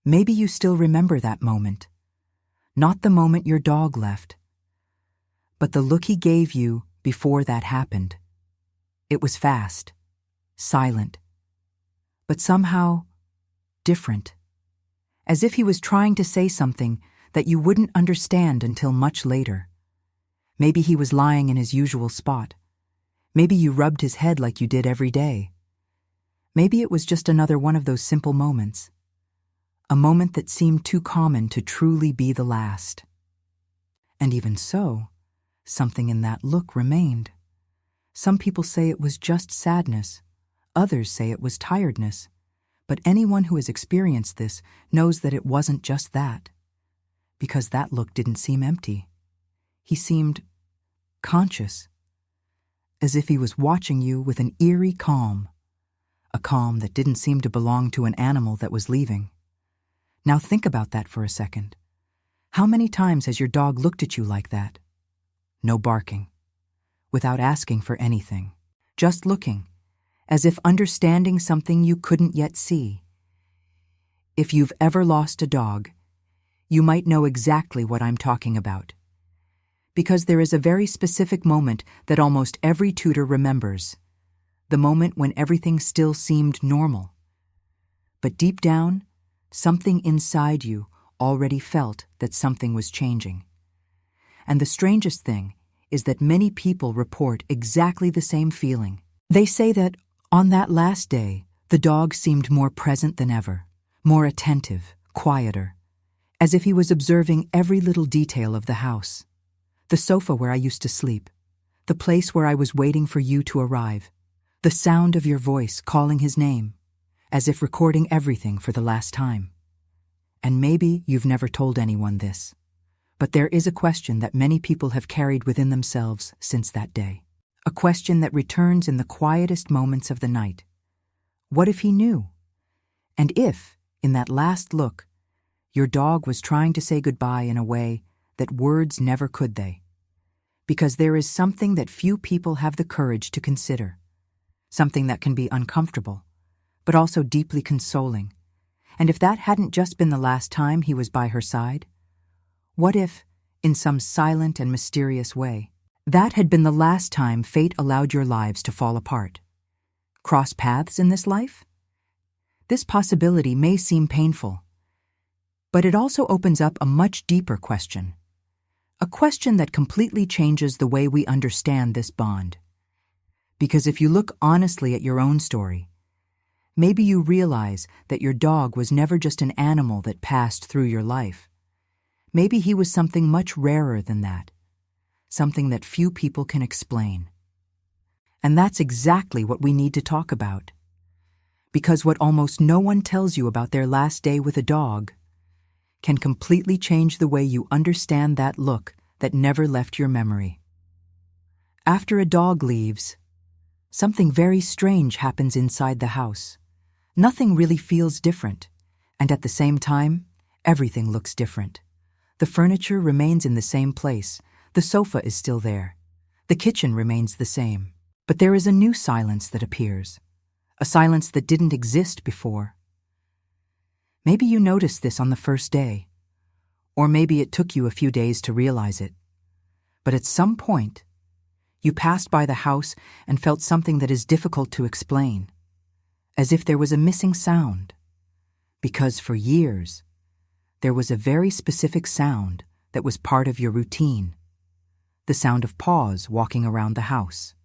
Maybe you still remember that moment. Not the moment your dog left, but the look he gave you before that happened. It was fast, silent, but somehow different. As if he was trying to say something that you wouldn't understand until much later. Maybe he was lying in his usual spot. Maybe you rubbed his head like you did every day. Maybe it was just another one of those simple moments. A moment that seemed too common to truly be the last. And even so, something in that look remained. Some people say it was just sadness. Others say it was tiredness. But anyone who has experienced this knows that it wasn't just that. Because that look didn't seem empty. He seemed conscious. As if he was watching you with an eerie calm. A calm that didn't seem to belong to an animal that was leaving. Now think about that for a second. How many times has your dog looked at you like that? No barking. Without asking for anything. Just looking. As if understanding something you couldn't yet see. If you've ever lost a dog, you might know exactly what I'm talking about. Because there is a very specific moment that almost every tutor remembers. The moment when everything still seemed normal. But deep down, something inside you already felt that something was changing. And the strangest thing is that many people report exactly the same feeling. They say that on that last day, the dog seemed more present than ever, more attentive, quieter, as if he was observing every little detail of the house. The sofa where I used to sleep, the place where I was waiting for you to arrive, the sound of your voice calling his name, as if recording everything for the last time. And maybe you've never told anyone this, but there is a question that many people have carried within themselves since that day. A question that returns in the quietest moments of the night. What if he knew? And if, in that last look, your dog was trying to say goodbye in a way that words never could they? Because there is something that few people have the courage to consider. Something that can be uncomfortable, but also deeply consoling. And if that hadn't just been the last time he was by her side? What if, in some silent and mysterious way, that had been the last time fate allowed your lives to fall apart? Cross paths in this life? This possibility may seem painful, but it also opens up a much deeper question. A question that completely changes the way we understand this bond. Because if you look honestly at your own story, maybe you realize that your dog was never just an animal that passed through your life. Maybe he was something much rarer than that. Something that few people can explain. And that's exactly what we need to talk about. Because what almost no one tells you about their last day with a dog can completely change the way you understand that look that never left your memory. After a dog leaves, something very strange happens inside the house. Nothing really feels different, and at the same time, everything looks different. The furniture remains in the same place. The sofa is still there. The kitchen remains the same. But there is a new silence that appears. A silence that didn't exist before. Maybe you noticed this on the first day. Or maybe it took you a few days to realize it. But at some point, you passed by the house and felt something that is difficult to explain. As if there was a missing sound. Because for years, there was a very specific sound that was part of your routine. The sound of paws walking around the house.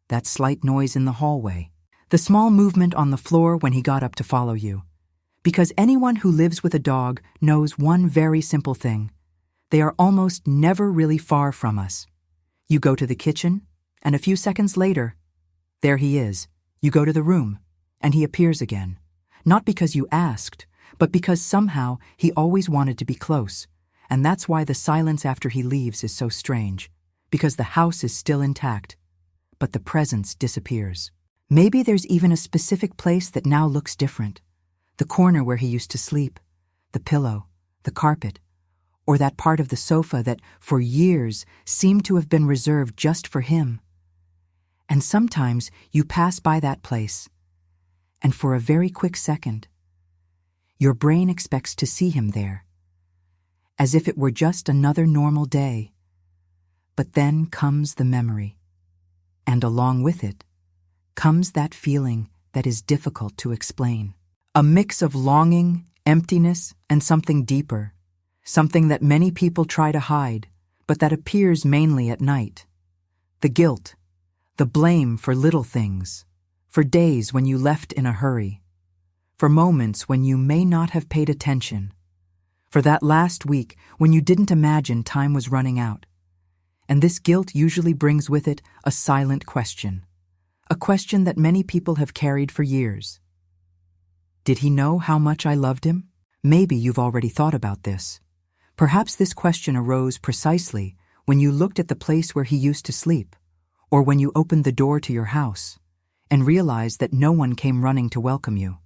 That slight noise in the hallway. The small movement on the floor when he got up to follow you. Because anyone who lives with a dog knows one very simple thing. They are almost never really far from us. You go to the kitchen, and a few seconds later, there he is. You go to the room, and he appears again. Not because you asked, but because somehow he always wanted to be close. And that's why the silence after he leaves is so strange. Because the house is still intact, but the presence disappears. Maybe there's even a specific place that now looks different. The corner where he used to sleep, the pillow, the carpet, or that part of the sofa that, for years, seemed to have been reserved just for him. And sometimes you pass by that place, and for a very quick second, Your brain expects to see him there, as if it were just another normal day. But then comes the memory, and along with it comes that feeling that is difficult to explain. A mix of longing, emptiness, and something deeper, something that many people try to hide, but that appears mainly at night. The guilt, the blame for little things, for days when you left in a hurry, for moments when you may not have paid attention, for that last week when you didn't imagine time was running out. And this guilt usually brings with it a silent question, a question that many people have carried for years. Did he know how much I loved him? Maybe you've already thought about this. Perhaps this question arose precisely when you looked at the place where he used to sleep, or when you opened the door to your house and realized that no one came running to welcome you.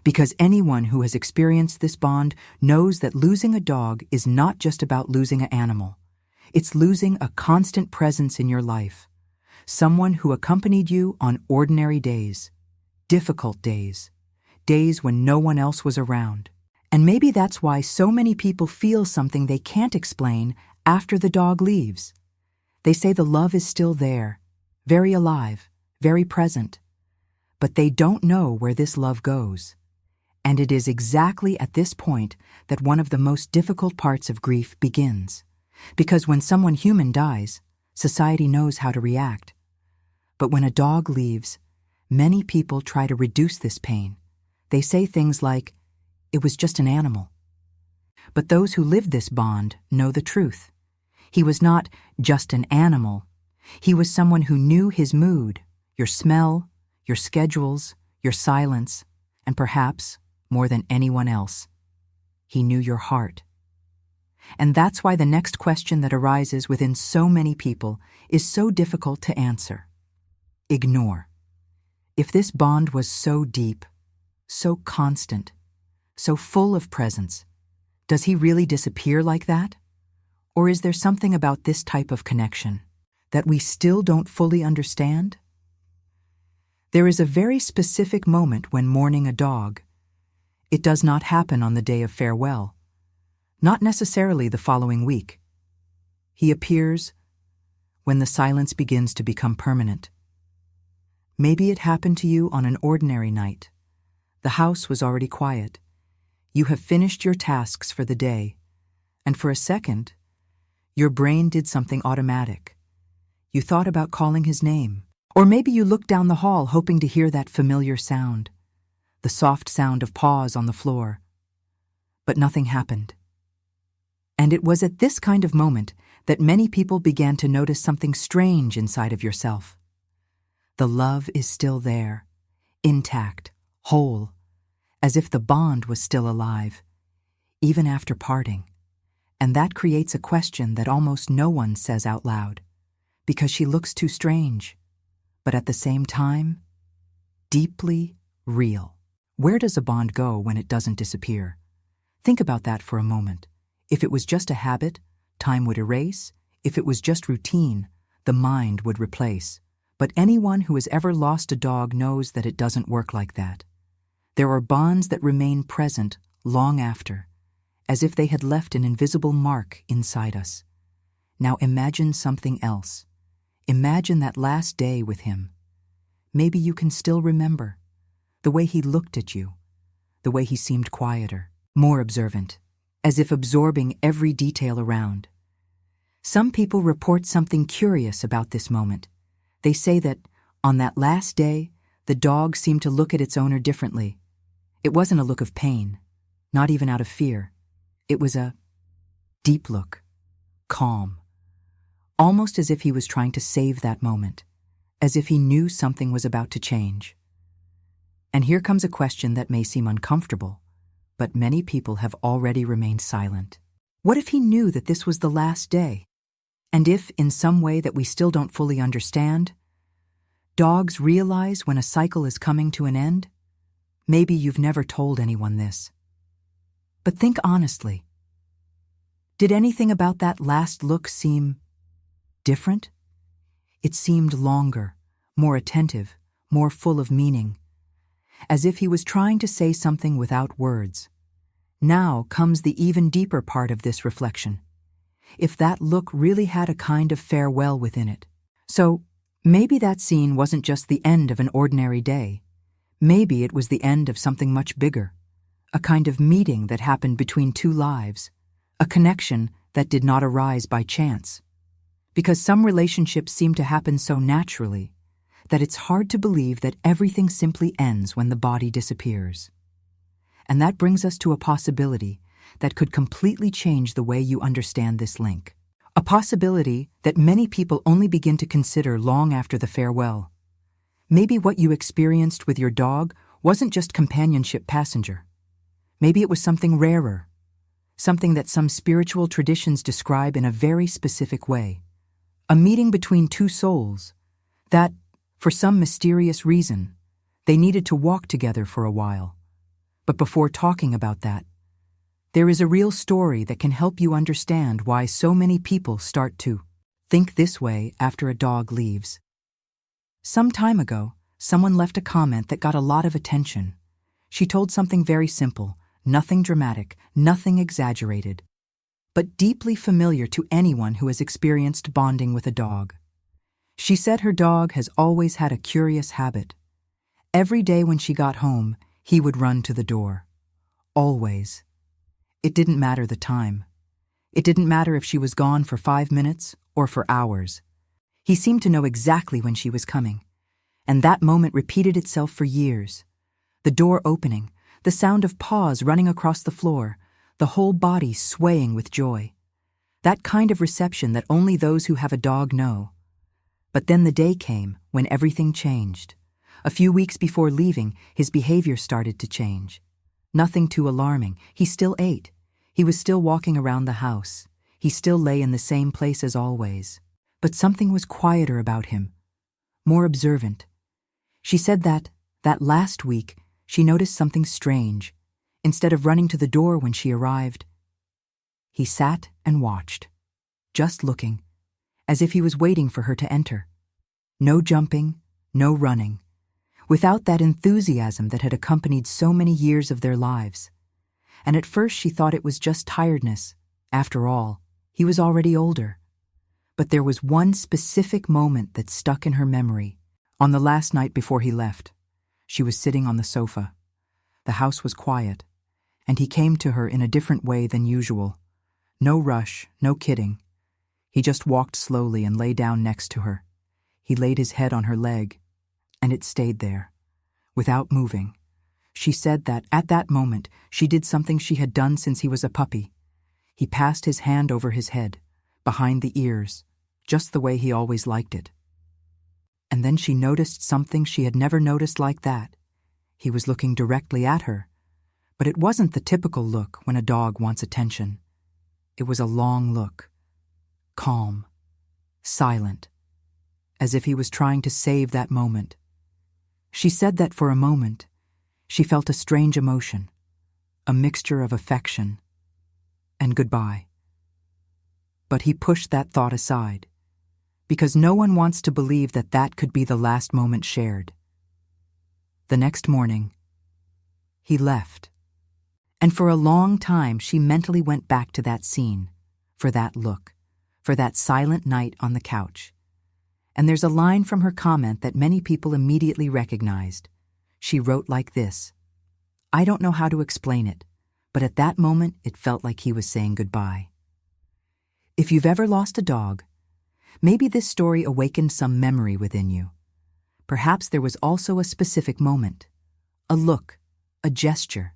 Because anyone who has experienced this bond knows that losing a dog is not just about losing an animal. It's losing a constant presence in your life, someone who accompanied you on ordinary days, difficult days, days when no one else was around. And maybe that's why so many people feel something they can't explain after the dog leaves. They say the love is still there, very alive, very present, but they don't know where this love goes. And it is exactly at this point that one of the most difficult parts of grief begins. Because when someone human dies, society knows how to react. But when a dog leaves, many people try to reduce this pain. They say things like, "It was just an animal." But those who lived this bond know the truth. He was not just an animal. He was someone who knew his mood, your smell, your schedules, your silence, and perhaps, more than anyone else, he knew your heart. And that's why the next question that arises within so many people is so difficult to answer. Ignore. If this bond was so deep, so constant, so full of presence, does he really disappear like that? Or is there something about this type of connection that we still don't fully understand? There is a very specific moment when mourning a dog. It does not happen on the day of farewell, not necessarily the following week. He appears when the silence begins to become permanent. Maybe it happened to you on an ordinary night. The house was already quiet. You have finished your tasks for the day, and for a second, your brain did something automatic. You thought about calling his name, or maybe you looked down the hall hoping to hear that familiar sound, the soft sound of paws on the floor. But nothing happened. And it was at this kind of moment that many people began to notice something strange inside of yourself. The love is still there, intact, whole, as if the bond was still alive, even after parting. And that creates a question that almost no one says out loud, because she looks too strange, but at the same time, deeply real. Where does a bond go when it doesn't disappear? Think about that for a moment. If it was just a habit, time would erase. If it was just routine, the mind would replace. But anyone who has ever lost a dog knows that it doesn't work like that. There are bonds that remain present long after, as if they had left an invisible mark inside us. Now imagine something else. Imagine that last day with him. Maybe you can still remember the way he looked at you, the way he seemed quieter, more observant, as if absorbing every detail around. Some people report something curious about this moment. They say that, on that last day, the dog seemed to look at its owner differently. It wasn't a look of pain, not even out of fear. It was a deep look, calm, almost as if he was trying to save that moment, as if he knew something was about to change. And here comes a question that may seem uncomfortable, but many people have already remained silent. What if he knew that this was the last day? And if, in some way that we still don't fully understand, dogs realize when a cycle is coming to an end? Maybe you've never told anyone this. But think honestly. Did anything about that last look seem different? It seemed longer, more attentive, more full of meaning. as if he was trying to say something without words. Now comes the even deeper part of this reflection. If that look really had a kind of farewell within it. So, maybe that scene wasn't just the end of an ordinary day. Maybe it was the end of something much bigger. A kind of meeting that happened between two lives. A connection that did not arise by chance. Because some relationships seem to happen so naturally that it's hard to believe that everything simply ends when the body disappears. And that brings us to a possibility that could completely change the way you understand this link. A possibility that many people only begin to consider long after the farewell. Maybe what you experienced with your dog wasn't just companionship passenger. Maybe it was something rarer, something that some spiritual traditions describe in a very specific way. A meeting between two souls that, for some mysterious reason, they needed to walk together for a while. But before talking about that, there is a real story that can help you understand why so many people start to think this way after a dog leaves. Some time ago, someone left a comment that got a lot of attention. She told something very simple, nothing dramatic, nothing exaggerated, but deeply familiar to anyone who has experienced bonding with a dog. She said her dog has always had a curious habit. Every day when she got home, he would run to the door. Always. It didn't matter the time. It didn't matter if she was gone for 5 minutes or for hours. He seemed to know exactly when she was coming. And that moment repeated itself for years. The door opening, the sound of paws running across the floor, the whole body swaying with joy. That kind of reception that only those who have a dog know. But then the day came when everything changed. A few weeks before leaving, his behavior started to change. Nothing too alarming. He still ate. He was still walking around the house. He still lay in the same place as always. But something was quieter about him, more observant. She said that last week, she noticed something strange. Instead of running to the door when she arrived, he sat and watched, just looking, as if he was waiting for her to enter. No jumping, no running. Without that enthusiasm that had accompanied so many years of their lives. And at first she thought it was just tiredness. After all, he was already older. But there was one specific moment that stuck in her memory. On the last night before he left, she was sitting on the sofa. The house was quiet, and he came to her in a different way than usual. No rush, no kidding. He just walked slowly and lay down next to her. He laid his head on her leg, and it stayed there, without moving. She said that, at that moment, she did something she had done since he was a puppy. He passed his hand over his head, behind the ears, just the way he always liked it. And then she noticed something she had never noticed like that. He was looking directly at her, but it wasn't the typical look when a dog wants attention. It was a long look, calm, silent, as if he was trying to save that moment. She said that for a moment, she felt a strange emotion, a mixture of affection and goodbye. But he pushed that thought aside, because no one wants to believe that that could be the last moment shared. The next morning, he left. And for a long time, she mentally went back to that scene, for that look, for that silent night on the couch. And there's a line from her comment that many people immediately recognized. She wrote like this: "I don't know how to explain it, but at that moment it felt like he was saying goodbye." If you've ever lost a dog, maybe this story awakened some memory within you. Perhaps there was also a specific moment, a look, a gesture,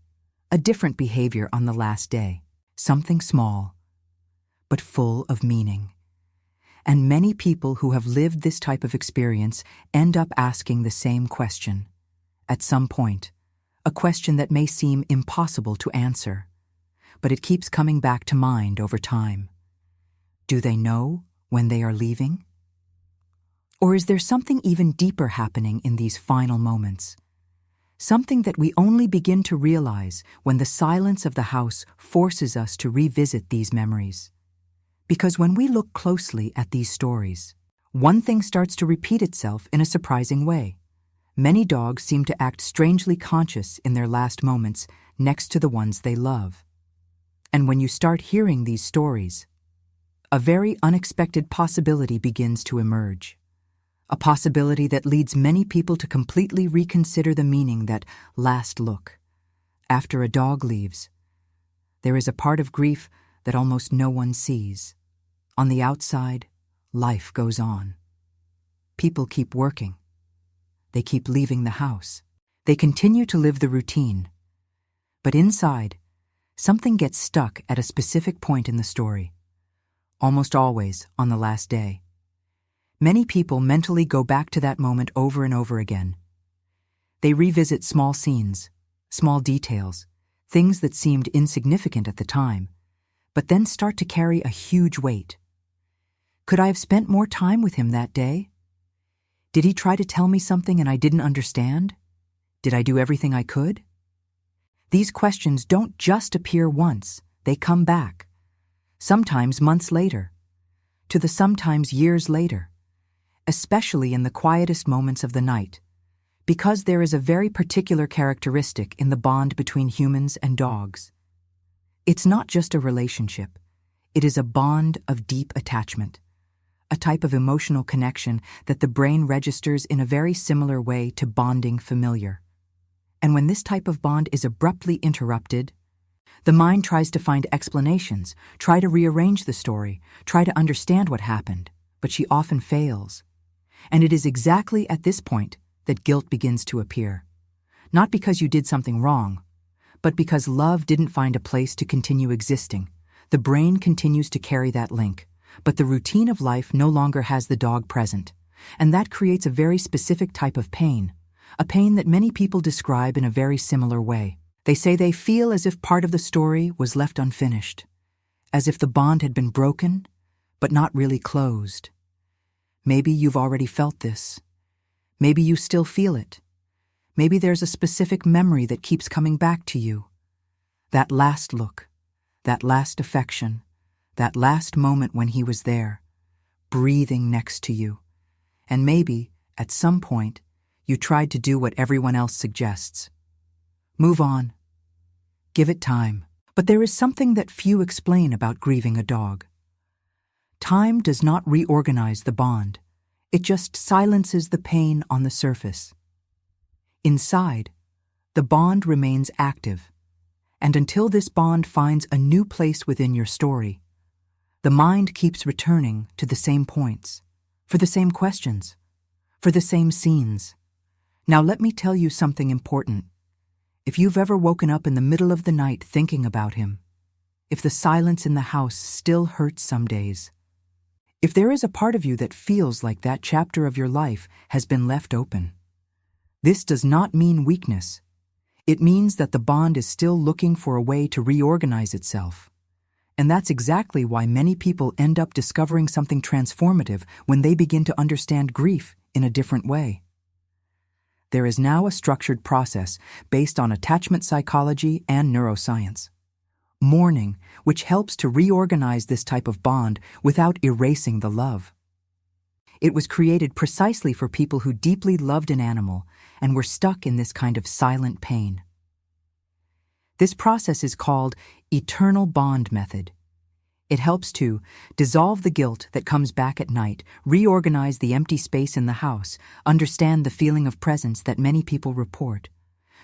a different behavior on the last day, something small, but full of meaning. And many people who have lived this type of experience end up asking the same question. At some point, a question that may seem impossible to answer, but it keeps coming back to mind over time. Do they know when they are leaving? Or is there something even deeper happening in these final moments? Something that we only begin to realize when the silence of the house forces us to revisit these memories. Because when we look closely at these stories, one thing starts to repeat itself in a surprising way. Many dogs seem to act strangely conscious in their last moments next to the ones they love. And when you start hearing these stories, a very unexpected possibility begins to emerge. A possibility that leads many people to completely reconsider the meaning that last look. After a dog leaves, there is a part of grief that almost no one sees. On the outside, life goes on. People keep working. They keep leaving the house. They continue to live the routine. But inside, something gets stuck at a specific point in the story. Almost always on the last day. Many people mentally go back to that moment over and over again. They revisit small scenes, small details, things that seemed insignificant at the time, but then start to carry a huge weight. Could I have spent more time with him that day? Did he try to tell me something and I didn't understand? Did I do everything I could? These questions don't just appear once, they come back. Sometimes months later, to the sometimes years later, especially in the quietest moments of the night, because there is a very particular characteristic in the bond between humans and dogs. It's not just a relationship, it is a bond of deep attachment, a type of emotional connection that the brain registers in a very similar way to bonding familiar. And when this type of bond is abruptly interrupted, the mind tries to find explanations, try to rearrange the story, try to understand what happened, but she often fails. And it is exactly at this point that guilt begins to appear. Not because you did something wrong, but because love didn't find a place to continue existing. The brain continues to carry that link, but the routine of life no longer has the dog present. And that creates a very specific type of pain, a pain that many people describe in a very similar way. They say they feel as if part of the story was left unfinished, as if the bond had been broken, but not really closed. Maybe you've already felt this. Maybe you still feel it. Maybe there's a specific memory that keeps coming back to you. That last look, that last affection, that last moment when he was there, breathing next to you. And maybe, at some point, you tried to do what everyone else suggests. Move on. Give it time. But there is something that few explain about grieving a dog. Time does not reorganize the bond. It just silences the pain on the surface. Inside, the bond remains active. And until this bond finds a new place within your story, the mind keeps returning to the same points, for the same questions, for the same scenes. Now let me tell you something important. If you've ever woken up in the middle of the night thinking about him, if the silence in the house still hurts some days, if there is a part of you that feels like that chapter of your life has been left open, this does not mean weakness. It means that the bond is still looking for a way to reorganize itself. And that's exactly why many people end up discovering something transformative when they begin to understand grief in a different way. There is now a structured process based on attachment psychology and neuroscience. Mourning, which helps to reorganize this type of bond without erasing the love. It was created precisely for people who deeply loved an animal and were stuck in this kind of silent pain. This process is called eternal bond method. It helps to dissolve the guilt that comes back at night, reorganize the empty space in the house, understand the feeling of presence that many people report,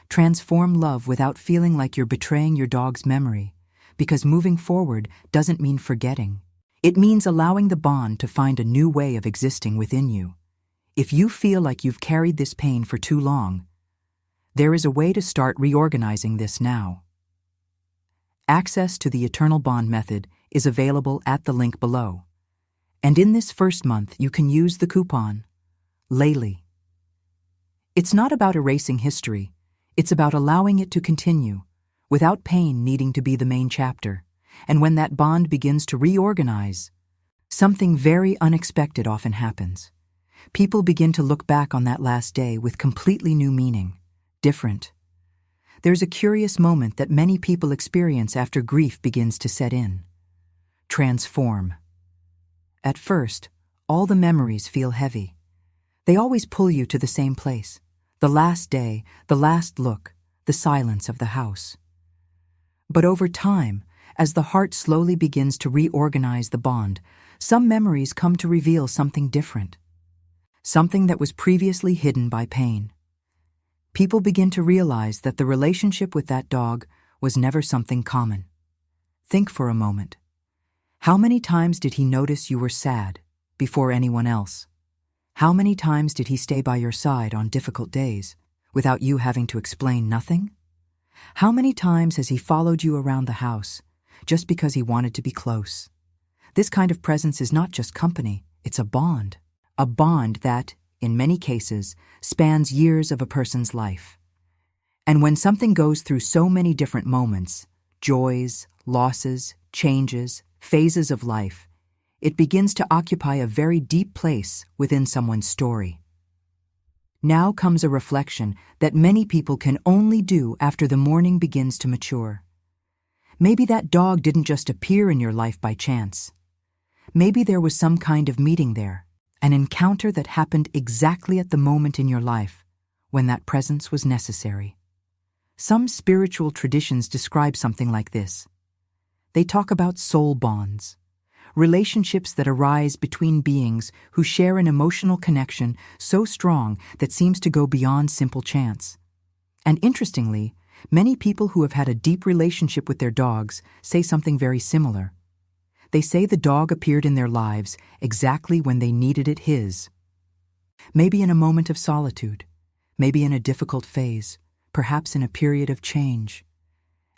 transform love without feeling like you're betraying your dog's memory, because moving forward doesn't mean forgetting. It means allowing the bond to find a new way of existing within you. If you feel like you've carried this pain for too long, there is a way to start reorganizing this now. Access to the Eternal Bond method is available at the link below. And in this first month, you can use the coupon, Laylee. It's not about erasing history, it's about allowing it to continue, without pain needing to be the main chapter. And when that bond begins to reorganize, something very unexpected often happens. People begin to look back on that last day with completely new meaning, different. There's a curious moment that many people experience after grief begins to set in. Transform. At first, all the memories feel heavy. They always pull you to the same place, The last day, the last look, the silence of the house. But over time, as the heart slowly begins to reorganize the bond, some memories come to reveal something different. Something that was previously hidden by pain. People begin to realize that the relationship with that dog was never something common. Think for a moment. How many times did he notice you were sad before anyone else? How many times did he stay by your side on difficult days without you having to explain nothing? How many times has he followed you around the house just because he wanted to be close? This kind of presence is not just company, it's a bond that, in many cases, spans years of a person's life. And when something goes through so many different moments, joys, losses, changes, phases of life, it begins to occupy a very deep place within someone's story. Now comes a reflection that many people can only do after the mourning begins to mature. Maybe that dog didn't just appear in your life by chance. Maybe there was some kind of meeting there, an encounter that happened exactly at the moment in your life when that presence was necessary. Some spiritual traditions describe something like this. They talk about soul bonds, relationships that arise between beings who share an emotional connection so strong that seems to go beyond simple chance. And interestingly, many people who have had a deep relationship with their dogs say something very similar. They say the dog appeared in their lives exactly when they needed it his. Maybe in a moment of solitude, maybe in a difficult phase, perhaps in a period of change.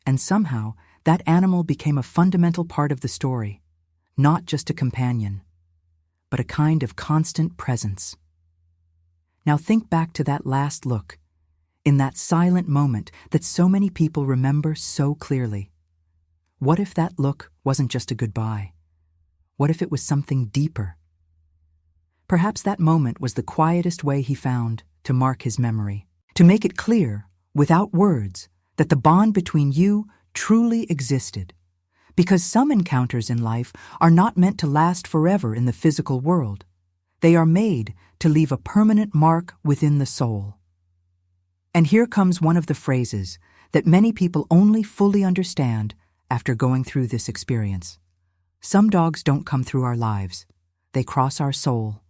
And somehow, that animal became a fundamental part of the story. Not just a companion, but a kind of constant presence. Now think back to that last look, in that silent moment that so many people remember so clearly. What if that look wasn't just a goodbye? What if it was something deeper? Perhaps that moment was the quietest way he found to mark his memory, to make it clear, without words, that the bond between you truly existed. Because some encounters in life are not meant to last forever in the physical world. They are made to leave a permanent mark within the soul. And here comes one of the phrases that many people only fully understand after going through this experience. Some dogs don't come through our lives. They cross our soul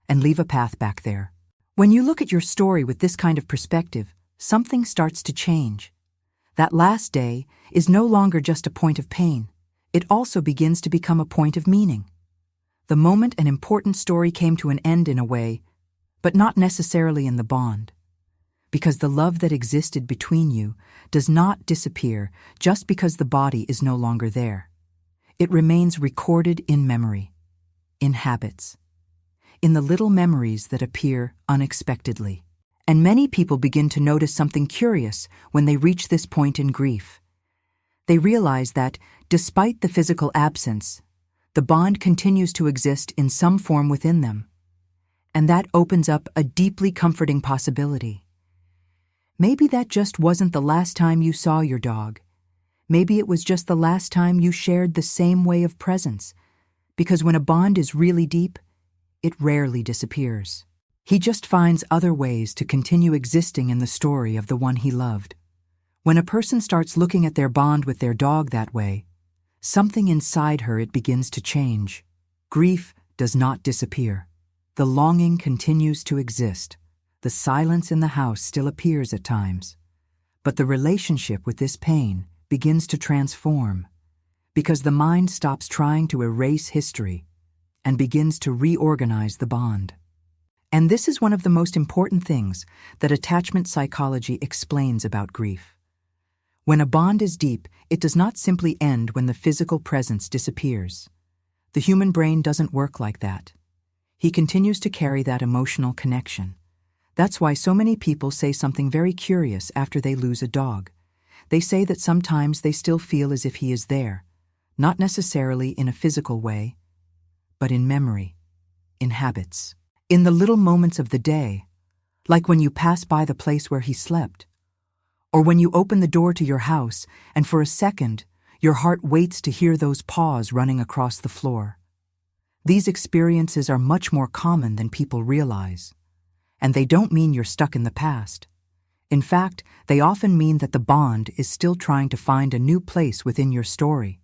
and leave a path back there. When you look at your story with this kind of perspective, something starts to change. That last day is no longer just a point of pain. It also begins to become a point of meaning. The moment an important story came to an end in a way, but not necessarily in the bond. Because the love that existed between you does not disappear just because the body is no longer there. It remains recorded in memory, in habits, in the little memories that appear unexpectedly. And many people begin to notice something curious when they reach this point in grief. They realize that, despite the physical absence, the bond continues to exist in some form within them. And that opens up a deeply comforting possibility. Maybe that just wasn't the last time you saw your dog. Maybe it was just the last time you shared the same way of presence. Because when a bond is really deep, it rarely disappears. He just finds other ways to continue existing in the story of the one he loved. When a person starts looking at their bond with their dog that way, something inside her it begins to change. Grief does not disappear. The longing continues to exist. The silence in the house still appears at times. But the relationship with this pain begins to transform, because the mind stops trying to erase history and begins to reorganize the bond. And this is one of the most important things that attachment psychology explains about grief. When a bond is deep, it does not simply end when the physical presence disappears. The human brain doesn't work like that. He continues to carry that emotional connection. That's why so many people say something very curious after they lose a dog. They say that sometimes they still feel as if he is there, not necessarily in a physical way, but in memory, in habits, in the little moments of the day, like when you pass by the place where he slept, or when you open the door to your house and for a second, your heart waits to hear those paws running across the floor. These experiences are much more common than people realize. And they don't mean you're stuck in the past. In fact, they often mean that the bond is still trying to find a new place within your story.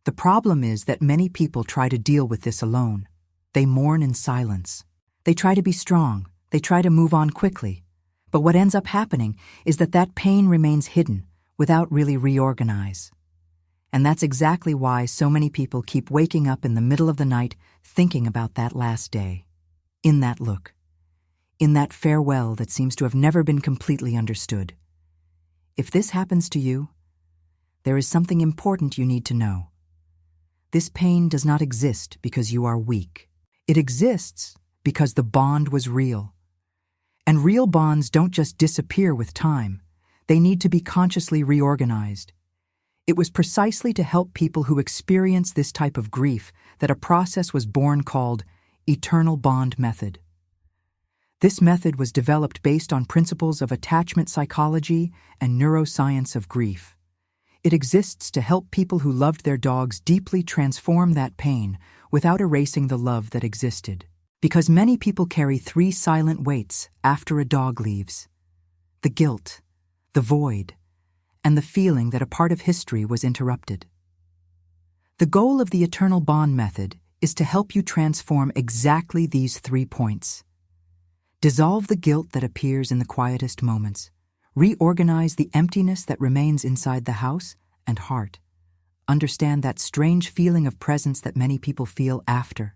The problem is that many people try to deal with this alone. They mourn in silence. They try to be strong. They try to move on quickly. But what ends up happening is that pain remains hidden without really reorganize. And that's exactly why so many people keep waking up in the middle of the night thinking about that last day. In that look. In that farewell that seems to have never been completely understood. If this happens to you, there is something important you need to know. This pain does not exist because you are weak. It exists because the bond was real. And real bonds don't just disappear with time. They need to be consciously reorganized. It was precisely to help people who experience this type of grief that a process was born called Eternal Bond Method. This method was developed based on principles of attachment psychology and neuroscience of grief. It exists to help people who loved their dogs deeply transform that pain without erasing the love that existed. Because many people carry 3 silent weights after a dog leaves: the guilt, the void, and the feeling that a part of history was interrupted. The goal of the Eternal Bond Method is to help you transform exactly these 3 points. Dissolve the guilt that appears in the quietest moments. Reorganize the emptiness that remains inside the house and heart. Understand that strange feeling of presence that many people feel after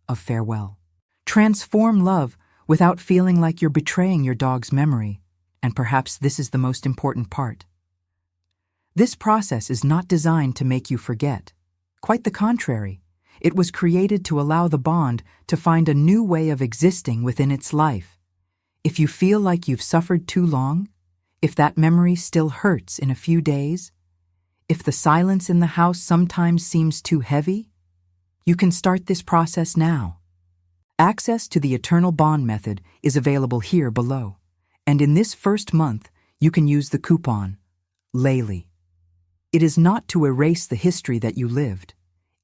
a farewell. Transform love without feeling like you're betraying your dog's memory. And perhaps this is the most important part. This process is not designed to make you forget. Quite the contrary. It was created to allow the bond to find a new way of existing within its life. If you feel like you've suffered too long, if that memory still hurts in a few days, if the silence in the house sometimes seems too heavy, you can start this process now. Access to the Eternal Bond Method is available here below. And in this first month, you can use the coupon, Laylee. It is not to erase the history that you lived.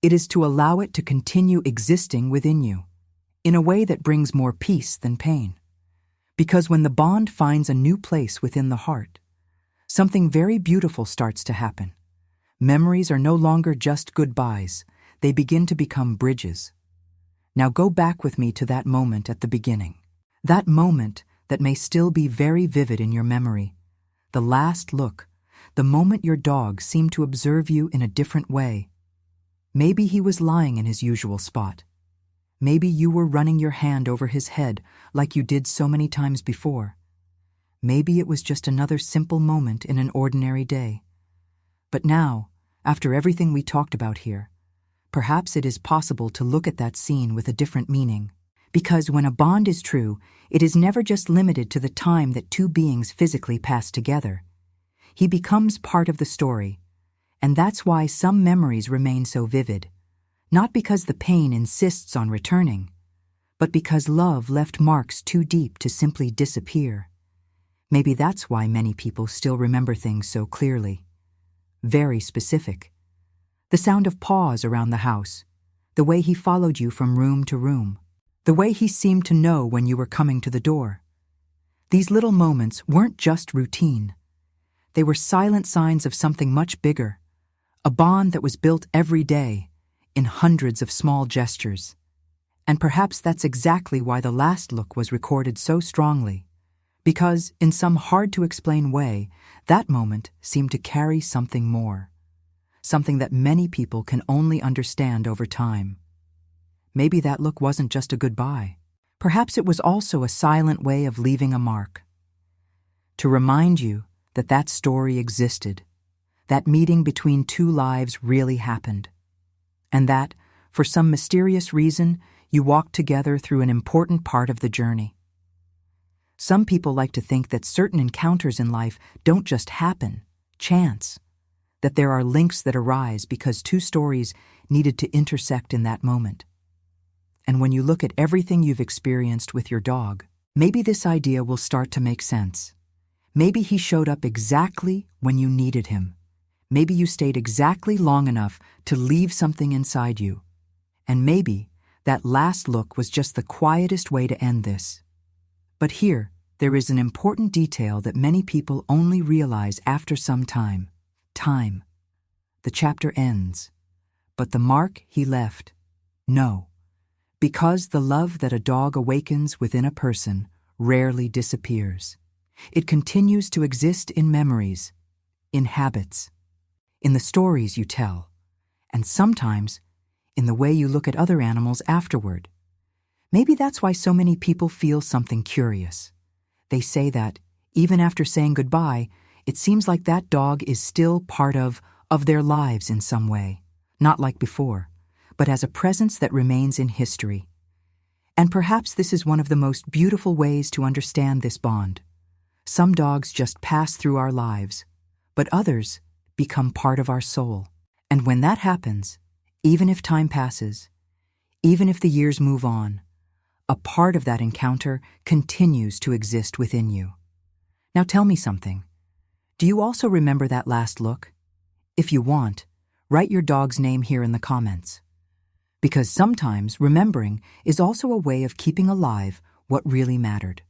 It is to allow it to continue existing within you, in a way that brings more peace than pain. Because when the bond finds a new place within the heart, something very beautiful starts to happen. Memories are no longer just goodbyes. They begin to become bridges. Now go back with me to that moment at the beginning. That moment that may still be very vivid in your memory. The last look, the moment your dog seemed to observe you in a different way. Maybe he was lying in his usual spot. Maybe you were running your hand over his head like you did so many times before. Maybe it was just another simple moment in an ordinary day. But now, after everything we talked about here, perhaps it is possible to look at that scene with a different meaning. Because when a bond is true, it is never just limited to the time that 2 beings physically pass together. He becomes part of the story. And that's why some memories remain so vivid. Not because the pain insists on returning, but because love left marks too deep to simply disappear. Maybe that's why many people still remember things so clearly. Very specific. The sound of paws around the house, the way he followed you from room to room, the way he seemed to know when you were coming to the door. These little moments weren't just routine. They were silent signs of something much bigger, a bond that was built every day, in hundreds of small gestures. And perhaps that's exactly why the last look was recorded so strongly, because, in some hard-to-explain way, that moment seemed to carry something more, something that many people can only understand over time. Maybe that look wasn't just a goodbye. Perhaps it was also a silent way of leaving a mark, to remind you that that story existed, that meeting between 2 lives really happened, and that, for some mysterious reason, you walked together through an important part of the journey. Some people like to think that certain encounters in life don't just happen, chance, that there are links that arise because 2 stories needed to intersect in that moment. And when you look at everything you've experienced with your dog, maybe this idea will start to make sense. Maybe he showed up exactly when you needed him. Maybe you stayed exactly long enough to leave something inside you. And maybe that last look was just the quietest way to end this. But here, there is an important detail that many people only realize after some time. Time. The chapter ends. But the mark he left? No. Because the love that a dog awakens within a person rarely disappears. It continues to exist in memories, in habits, in the stories you tell, and sometimes in the way you look at other animals afterward. Maybe that's why so many people feel something curious. They say that, even after saying goodbye, it seems like that dog is still part of their lives in some way, not like before, but as a presence that remains in history. And perhaps this is one of the most beautiful ways to understand this bond. Some dogs just pass through our lives, but others become part of our soul. And when that happens, even if time passes, even if the years move on, a part of that encounter continues to exist within you. Now tell me something. Do you also remember that last look? If you want, write your dog's name here in the comments. Because sometimes remembering is also a way of keeping alive what really mattered.